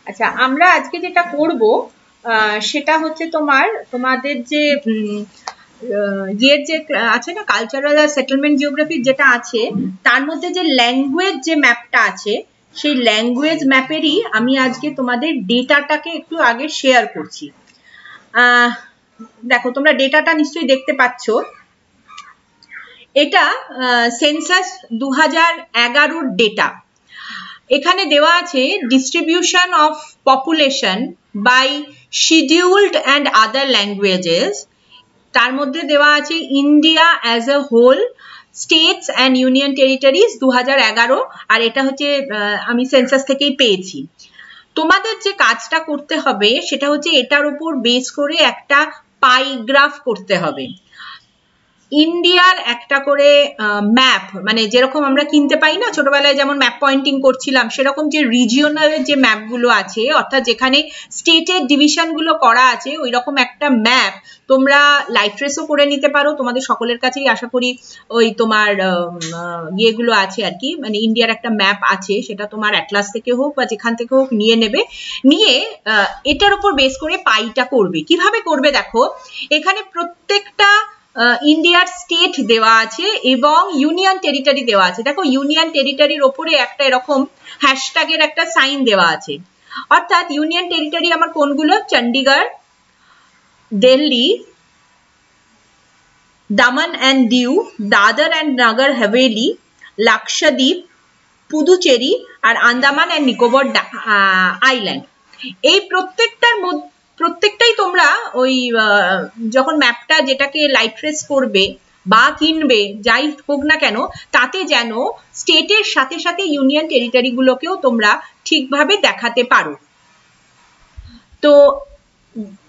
আচ্ছা, আমরা আজকে যেটা করব সেটা হচ্ছে তোমাদের যে ইয়ের যে আছে না, কালচারাল আর সেটেলমেন্ট জিওগ্রাফি যেটা আছে, তার মধ্যে যে ল্যাঙ্গুয়েজ যে ম্যাপটা আছে, সেই ল্যাঙ্গুয়েজ ম্যাপেরই আমি আজকে তোমাদের ডেটাটাকে একটু আগে শেয়ার করছি। দেখো, তোমরা ডেটাটা নিশ্চয়ই দেখতে পাচ্ছ। এটা সেন্সাস 2011 ডেটা। এখানে দেওয়া আছে distribution of population by scheduled and other languages. তার মধ্যে দেওয়া আছে India as a whole, states and union territories 2011, আর এটা হচ্ছে আমি সেন্সাস থেকেই পেয়েছি। তোমাদের যে কাজটা করতে হবে সেটা হচ্ছে এটার উপর বেস করে একটা পাই গ্রাফ করতে হবে। ইন্ডিয়ার একটা করে ম্যাপ, মানে যেরকম আমরা কিনতে পাই না ছোটবেলায়, যেমন ম্যাপ পয়েন্টিং করছিলাম, সেরকম যে রিজিওনাল যে ম্যাপগুলো আছে, অর্থাৎ যেখানে স্টেটের ডিভিশনগুলো করা আছে, ওই রকম একটা ম্যাপ তোমরা লাইট ট্রেসও করে নিতে পারো। তোমাদের সকলের কাছেই আশা করি ওই তোমার ইয়েগুলো আছে আর কি, মানে ইন্ডিয়ার একটা ম্যাপ আছে, সেটা তোমার অ্যাটলাস থেকে হোক বা যেখান থেকে হোক নিয়ে নেবে। নিয়ে এটার উপর বেস করে পাইটা করবে। কিভাবে করবে দেখো, এখানে প্রত্যেকটা ইন্ডিয়ার স্টেট দেওয়া আছে এবং ইউনিয়ন টেরিটরি দেওয়া আছে। দেখো, ইউনিয়ন টেরিটরির ওপরে একটা এরকম হ্যাশট্যাগের একটা সাইন দেওয়া আছে, অর্থাৎ ইউনিয়ন টেরিটরি আমার কোনগুলো? চণ্ডীগড়, দিল্লি, দামন অ্যান্ড দিউ, দাদর অ্যান্ড নগর হাভেলি, লাক্ষাদ্বীপ, পুদুচেরি আর আন্দামান অ্যান্ড নিকোবর আইল্যান্ড। এই প্রত্যেকটাই তোমরা ওই যখন ম্যাপটা যেটাকে লাইট ট্রেস করবে বা কিনবে, যাই হোক না কেন, তাতে যেন স্টেটের সাথে সাথে ইউনিয়ন টেরিটরি গুলোকেও তোমরা ঠিকভাবে দেখাতে পারো। তো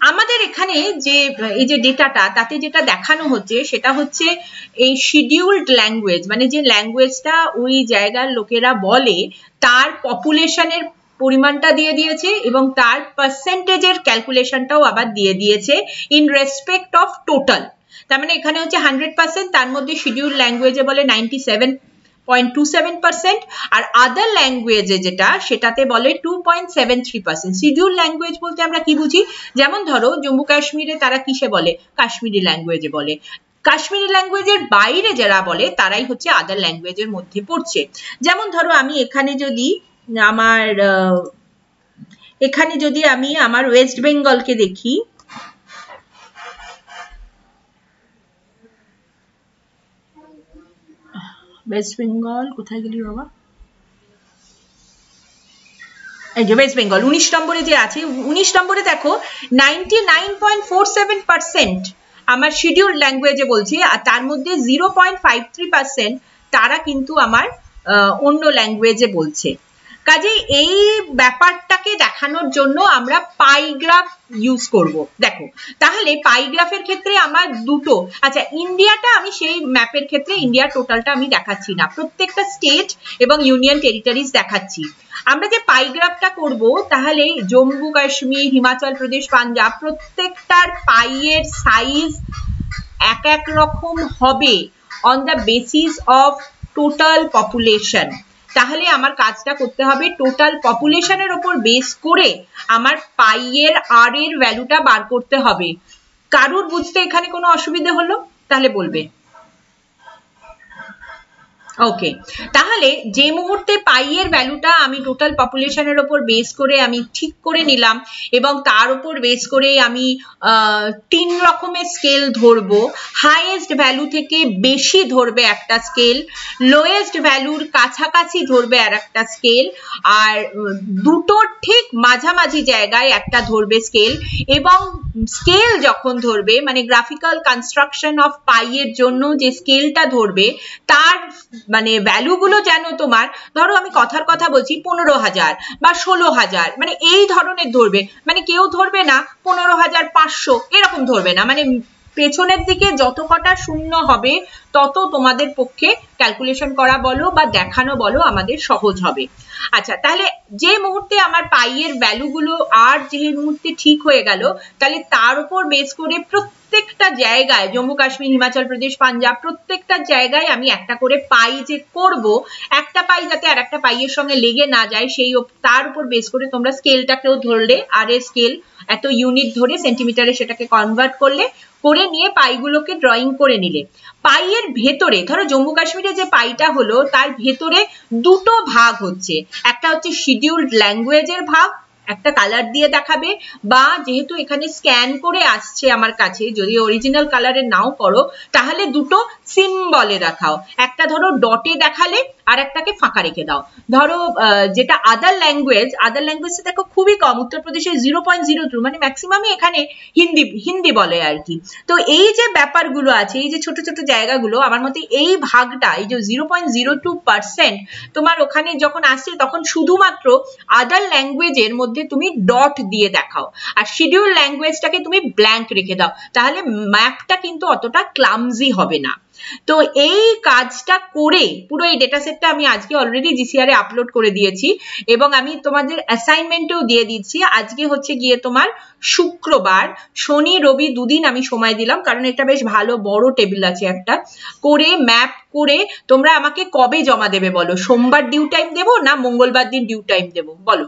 আমাদের এখানে যে এই যে ডেটাটা, তাতে যেটা দেখানো হচ্ছে সেটা হচ্ছে এই শিডিউলড ল্যাঙ্গুয়েজ, মানে যে ল্যাঙ্গুয়েজটা ওই জায়গার লোকেরা বলে, তার পপুলেশনের পরিমাণটা দিয়ে দিয়েছে এবং তার পার্সেন্টেজের ক্যালকুলেশনটাও আবার দিয়ে দিয়েছে ইন রেসপেক্ট অফ টোটাল। তার মানে এখানে হচ্ছে 100%, তার মধ্যে শিডিউল ল্যাঙ্গুয়েজে বলে 97.27%, আর আদার ল্যাঙ্গুয়েজে যেটা, সেটাতে বলে 2.73%। শিডিউল ল্যাঙ্গুয়েজ বলতে আমরা কি বুঝি? যেমন ধরো জম্মু কাশ্মীরে তারা কিসে বলে? কাশ্মীরি ল্যাঙ্গুয়েজে বলে। কাশ্মীরি ল্যাঙ্গুয়েজের বাইরে যারা বলে তারাই হচ্ছে আদার ল্যাঙ্গুয়েজের মধ্যে পড়ছে। যেমন ধরো আমি এখানে যদি আমার ওয়েস্ট বেঙ্গলকে দেখি, ওয়েস্ট বেঙ্গল কোথায় গেলি বাবা? এই যে ওয়েস্ট বেঙ্গল 19 নম্বরে যে আছে, 19 নম্বরে দেখো 99.47% আমার শিডিউল ল্যাঙ্গুয়েজে বলছে, আর তার মধ্যে 0.53% তারা কিন্তু আমার অন্য ল্যাঙ্গুয়েজে বলছে। কাজে এই ব্যাপারটাকে দেখানোর জন্য আমরা পাইগ্রাফ ইউজ করব। দেখো, তাহলে পাইগ্রাফের ক্ষেত্রে আমার দুটো, আচ্ছা ইন্ডিয়াটা আমি সেই ম্যাপের ক্ষেত্রে ইন্ডিয়ার টোটালটা আমি দেখাচ্ছি না, প্রত্যেকটা স্টেট এবং ইউনিয়ন টেরিটরিজ দেখাচ্ছি। আমরা যে পাইগ্রাফটা করব, তাহলে জম্মু কাশ্মীর, হিমাচল প্রদেশ, পাঞ্জাব প্রত্যেকটার পাইয়ের সাইজ এক এক রকম হবে on the basis of total population. তাহলে আমার কাজটা করতে হবে টোটাল পপুলেশনের উপর বেস করে আমার পাইয়ের আর এর ভ্যালুটা বার করতে হবে। কারুর বুঝতে এখানে কোনো অসুবিধা হলো? তাহলে বলবে। ওকে, তাহলে যে মুহূর্তে পাইয়ের ভ্যালুটা আমি টোটাল পপুলেশনের উপর বেস করে আমি ঠিক করে নিলাম, এবং তার উপর বেস করে আমি 3 রকমের স্কেল ধরবো। হাইয়েস্ট ভ্যালু থেকে বেশি ধরবে একটা স্কেল, লোয়েস্ট ভ্যালুর কাছাকাছি ধরবে আর একটা স্কেল, আর দুটোর ঠিক মাঝামাঝি জায়গায় একটা ধরবে স্কেল। এবং স্কেল যখন ধরবে, মানে গ্রাফিক্যাল কনস্ট্রাকশন অফ পাইয়ের জন্য যে স্কেলটা ধরবে, তার মানে ভ্যালুগুলো যেন তোমার, ধরো আমি কথার কথা বলছি 15,000 বা 16,000, মানে এই ধরনের ধরবে। মানে কেউ ধরবে না 15,500, এরকম ধরবে না, মানে পেছনের দিকে যত কটা শূন্য হবে তত তোমাদের পক্ষে ক্যালকুলেশন করা বলো বা দেখানো বলো আমাদের সহজ হবে। আচ্ছা, তাহলে যে মুহূর্তে আমার পাই এর ভ্যালুগুলো আর যে মুহূর্তে ঠিক হয়ে গেল, তাহলে তার উপর বেস করে প্রত্যেকটা জায়গায় জম্মু কাশ্মীর, হিমাচল প্রদেশ, পাঞ্জাব প্রত্যেকটা জায়গায় আমি একটা করে পাই যে করব, একটা পাই যাতে আর একটা পাইয়ের সঙ্গে লেগে না যায় সেই তার উপর বেস করে তোমরা স্কেলটাকেও ধরলে, আর এর স্কেল এত ইউনিট ধরে সেন্টিমিটারে সেটাকে কনভার্ট করলে, করে নিয়ে পাইগুলোকে ড্রয়িং করে নিলে। পাইয়ের ভেতরে ধরো জম্মু কাশ্মীরে যে পাইটা হলো তার ভেতরে দুটো ভাগ হচ্ছে, একটা হচ্ছে শিডিউলড ল্যাঙ্গুয়েজের ভাগ, একটা কালার দিয়ে দেখাবে, বা যেহেতু এখানে স্ক্যান করে আসছে আমার কাছে, যদি অরিজিনাল কালারে নাও করো তাহলে দুটো সিম্বলে দেখাও, একটা ধরো ডটে দেখালে আর একটাকে ফাঁকা রেখে দাও। ধরো যেটা আদার ল্যাঙ্গুয়েজটা দেখো খুবই কম, উত্তরপ্রদেশে 0.02, মানে ম্যাক্সিমামই এখানে হিন্দি বলে আর কি। তো এই যে ব্যাপারগুলো আছে, এই যে ছোট ছোট জায়গাগুলো, আমার মতে এই ভাগটা, এই যে 0.02% তোমার ওখানে যখন আসছে তখন শুধুমাত্র আদার ল্যাঙ্গুয়েজের মধ্যে তুমি ডট দিয়ে দেখাও, আর শিডিউল ল্যাঙ্গুয়েজটাকে তুমি ব্ল্যাঙ্ক রেখে দাও, তাহলে ম্যাপটা কিন্তু অতটা ক্লামজি হবে না। তো এই কাজটা করে পুরো এই ডেটা সেটটা আমি আজকে অলরেডি জিসিআর এ আপলোড করে দিয়েছি, এবং আমি তোমাদের অ্যাসাইনমেন্টেও দিয়ে দিচ্ছি। আজকে হচ্ছে গিয়ে তোমার শুক্রবার, শনি রবি দুদিন আমি সময় দিলাম, কারণ এটা বেশ ভালো বড় টেবিল আছে একটা, করে ম্যাপ করে তোমরা আমাকে কবে জমা দেবে বলো? সোমবার ডিউ টাইম দেবো না মঙ্গলবার দিন ডিউ টাইম দেবো বলো?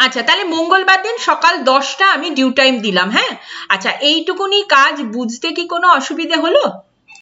আচ্ছা, তাহলে মঙ্গলবার দিন সকাল 10টা আমি ডিউ টাইম দিলাম। হ্যাঁ, আচ্ছা, এইটুকুনি কাজ বুঝতে কি কোনো অসুবিধে হলো?